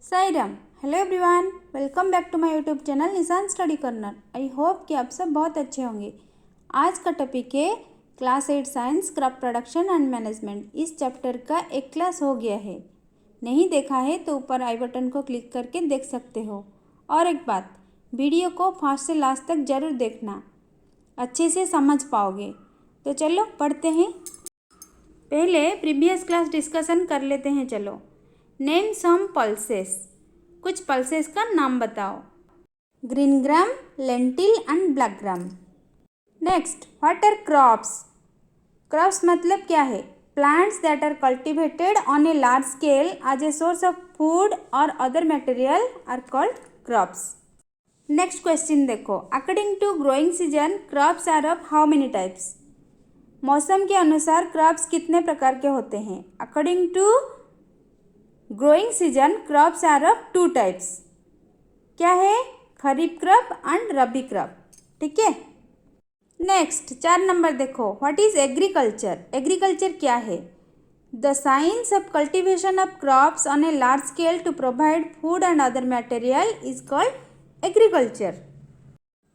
Sairam. Hello everyone, welcome back to my YouTube channel Nishan study corner. I hope कि आप सब बहुत अच्छे होंगे। आज का टॉपिक है class 8 science crop production and management. इस चैप्टर का एक क्लास हो गया है, नहीं देखा है तो ऊपर आई बटन को क्लिक करके देख सकते हो। और एक बात, वीडियो को फर्स्ट से लास्ट तक ज़रूर देखना, अच्छे से समझ पाओगे। तो चलो पढ़ते हैं। पहले प्रीवियस क्लास डिस्कशन कर लेते हैं। चलो, नेम सम पल्सेस। कुछ पल्सेस का नाम बताओ। Green gram, lentil and black gram. Next, what are crops. Crops मतलब क्या है? Plants that are cultivated on a large scale as a source of food और other material are called crops. Next question देखो, according to growing season crops are of how many types. मौसम के अनुसार crops कितने प्रकार के होते हैं? According to growing season crops are of 2 types. क्या है? Kharif crop and rabi crop. ठीक है। नेक्स्ट 4 नंबर देखो, व्हाट इज एग्रीकल्चर। एग्रीकल्चर क्या है? The science of cultivation of crops on a large scale to provide food and other material is called agriculture.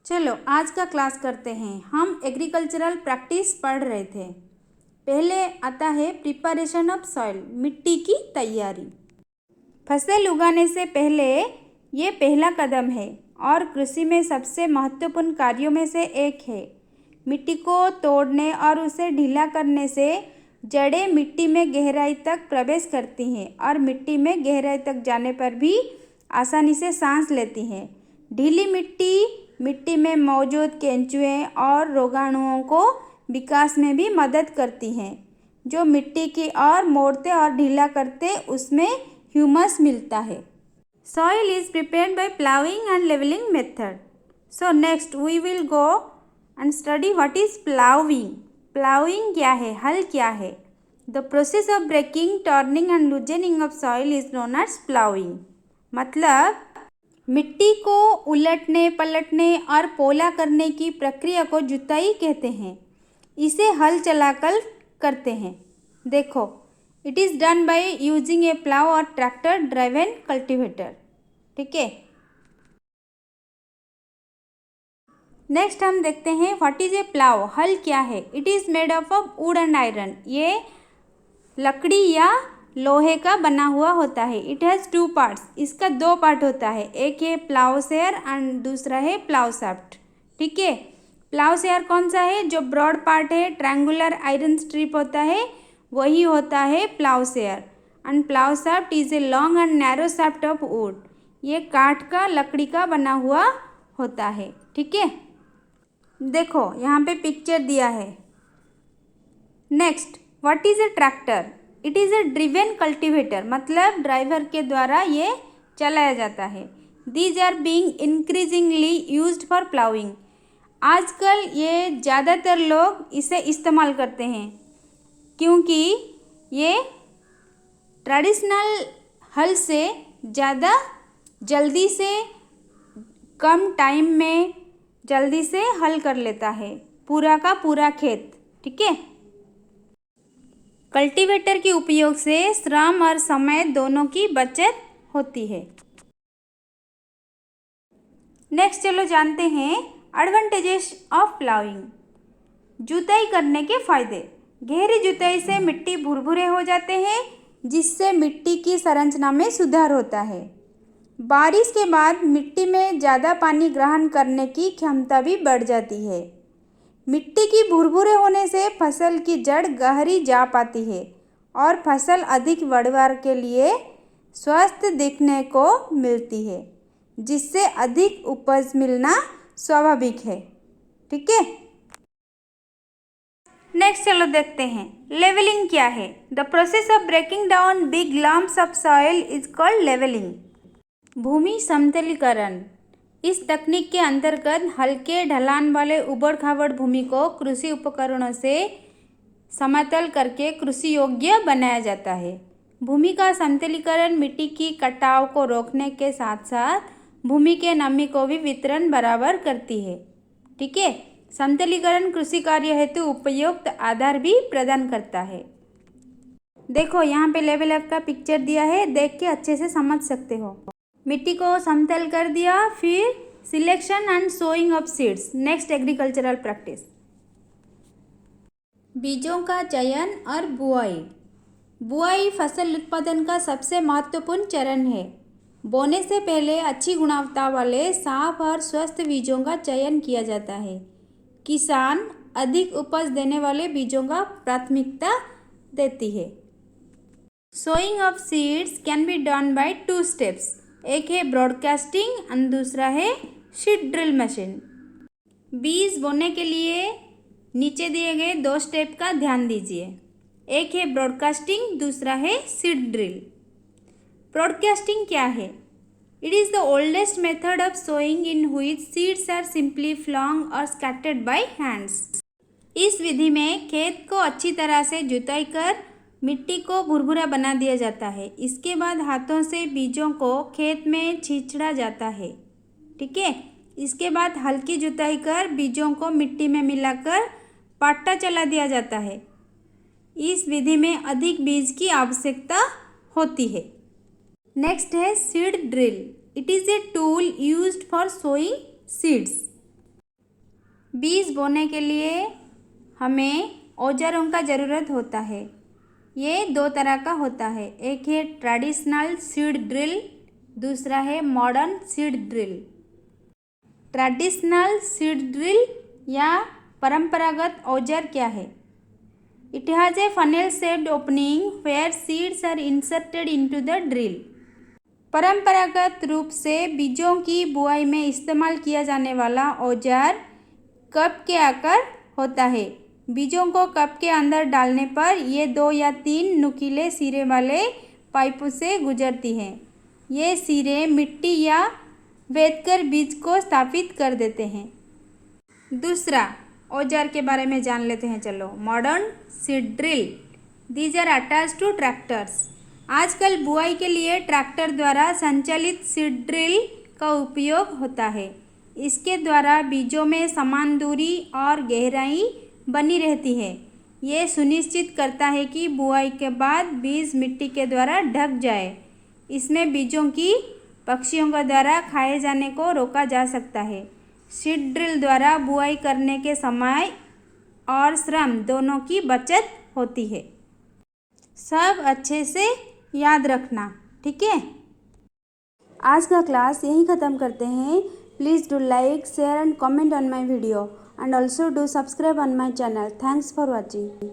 चलो आज का क्लास करते हैं। हम एग्रीकल्चरल प्रैक्टिस पढ़ रहे थे। पहले आता है प्रिपरेशन ऑफ सॉइल, मिट्टी की तैयारी। फसल उगाने से पहले ये पहला कदम है और कृषि में सबसे महत्वपूर्ण कार्यों में से एक है। मिट्टी को तोड़ने और उसे ढीला करने से जड़ें मिट्टी में गहराई तक प्रवेश करती हैं और मिट्टी में गहराई तक जाने पर भी आसानी से सांस लेती हैं। ढीली मिट्टी में मौजूद केंचुए और रोगाणुओं को विकास में भी मदद करती हैं, जो मिट्टी की ओर मोड़ते और ढीला करते उसमें ह्यूमस मिलता है। Soil is prepared by ploughing and levelling method. So next we will go and study what is ploughing. Ploughing क्या है? हल क्या है? The process of breaking, turning and loosening of soil is known as ploughing. मतलब मिट्टी को उलटने पलटने और पोला करने की प्रक्रिया को जुताई कहते हैं। इसे हल चलाकर करते हैं। देखो, it is done by using A plough और ट्रैक्टर ड्राइवन कल्टिवेटर। ठीक है। नेक्स्ट हम देखते हैं व्हाट इज ए प्लाव। हल क्या है? It is made of would and iron. ये लकड़ी या लोहे का बना हुआ होता है। It has 2 parts. इसका 2 पार्ट होता है, एक है प्लाव शेयर एंड दूसरा है प्लाव शाफ्ट। ठीक है। प्लाव शेयर कौन सा है? जो ब्रॉड पार्ट है, ट्रायंगुलर आयरन स्ट्रिप होता है, वही होता है plough share. And plough shaft is a long and narrow shaft of would. ये काठ का, लकड़ी का बना हुआ होता है। ठीक है। देखो यहाँ पे पिक्चर दिया है। Next, what is a tractor. It is a driven cultivator. मतलब ड्राइवर के द्वारा ये चलाया जाता है। These are being increasingly used for ploughing. आजकल ये ज़्यादातर लोग इसे इस्तेमाल करते हैं क्योंकि ये ट्रेडिशनल हल से ज़्यादा जल्दी से, कम टाइम में जल्दी से हल कर लेता है पूरा का पूरा खेत। ठीक है। कल्टीवेटर के उपयोग से श्रम और समय दोनों की बचत होती है। नेक्स्ट चलो जानते हैं एडवांटेजेस ऑफ प्लाउइंग। जुताई करने के फायदे। गहरी जुताई से मिट्टी भुरभुरे हो जाते हैं, जिससे मिट्टी की संरचना में सुधार होता है। बारिश के बाद मिट्टी में ज़्यादा पानी ग्रहण करने की क्षमता भी बढ़ जाती है। मिट्टी की भुरभुरे होने से फसल की जड़ गहरी जा पाती है और फसल अधिक पैदावार के लिए स्वस्थ दिखने को मिलती है, जिससे अधिक उपज मिलना स्वाभाविक है। ठीक है। नेक्स्ट चलो देखते हैं लेवलिंग क्या है। The process of breaking down big lumps of soil is called levelling. भूमि समतलीकरण। इस तकनीक के अंतर्गत हल्के ढलान वाले उबड़ खाबड़ भूमि को कृषि उपकरणों से समतल करके कृषि योग्य बनाया जाता है। भूमि का समतलीकरण मिट्टी की कटाव को रोकने के साथ साथ भूमि के नमी को भी वितरण बराबर करती है। ठीक है। समतलीकरण कृषि कार्य हेतु उपयुक्त आधार भी प्रदान करता है। देखो यहाँ पे लेवल अप का पिक्चर दिया है, देख के अच्छे से समझ सकते हो। मिट्टी को समतल कर दिया, फिर selection and sowing of seeds. Next agricultural practice, बीजों का चयन और बुआई। बुआई फसल उत्पादन का सबसे महत्वपूर्ण चरण है। बोने से पहले अच्छी गुणवत्ता वाले साफ और स्वस्थ बीजों का चयन किया जाता है। किसान अधिक उपज देने वाले बीजों का प्राथमिकता देती है। Sowing of seeds can be done by 2 steps. एक है ब्रॉडकास्टिंग और दूसरा है सीड ड्रिल मशीन। बीज बोने के लिए नीचे दिए गए 2 स्टेप का ध्यान दीजिए। एक है ब्रॉडकास्टिंग, दूसरा है सीड ड्रिल। ब्रॉडकास्टिंग क्या है? It is the oldest method of sowing in which seeds are simply flung और स्कैटर्ड बाय हैंड्स। इस विधि में खेत को अच्छी तरह से जुताई कर मिट्टी को भुरभुरा बना दिया जाता है। इसके बाद हाथों से बीजों को खेत में छिछड़ा जाता है। ठीक है, इसके बाद हल्की जुताई कर बीजों को मिट्टी में मिलाकर पाटा चला दिया जाता है। इस विधि में अधिक बीज की आवश्यकता होती है। नेक्स्ट है seed drill. It is a tool used for sowing seeds. बीज बोने के लिए हमें औजारों का ज़रूरत होता है। ये 2 तरह का होता है, एक है ट्रेडिशनल सीड ड्रिल, दूसरा है modern seed drill. Traditional seed drill या परंपरागत औजार क्या है? It has a funnel shaped opening where seeds are inserted into the drill. परंपरागत रूप से बीजों की बुआई में इस्तेमाल किया जाने वाला औजार कप के आकार होता है। बीजों को कप के अंदर डालने पर ये 2 या 3 नुकीले सिरे वाले पाइपों से गुजरती हैं। ये सिरे मिट्टी या बेधकर बीज को स्थापित कर देते हैं। दूसरा औजार के बारे में जान लेते हैं, चलो। Modern seed drill, these are attach to tractors. आजकल बुआई के लिए ट्रैक्टर द्वारा संचालित सीड ड्रिल का उपयोग होता है। इसके द्वारा बीजों में समान दूरी और गहराई बनी रहती है। ये सुनिश्चित करता है कि बुआई के बाद बीज मिट्टी के द्वारा ढक जाए। इसमें बीजों की पक्षियों के द्वारा खाए जाने को रोका जा सकता है। सीड ड्रिल द्वारा बुआई करने के समय और श्रम दोनों की बचत होती है। सब अच्छे से याद रखना, ठीक है। आज का क्लास यही ख़त्म करते हैं। Please do like, share and comment on my video and also do subscribe on my channel. Thanks for watching.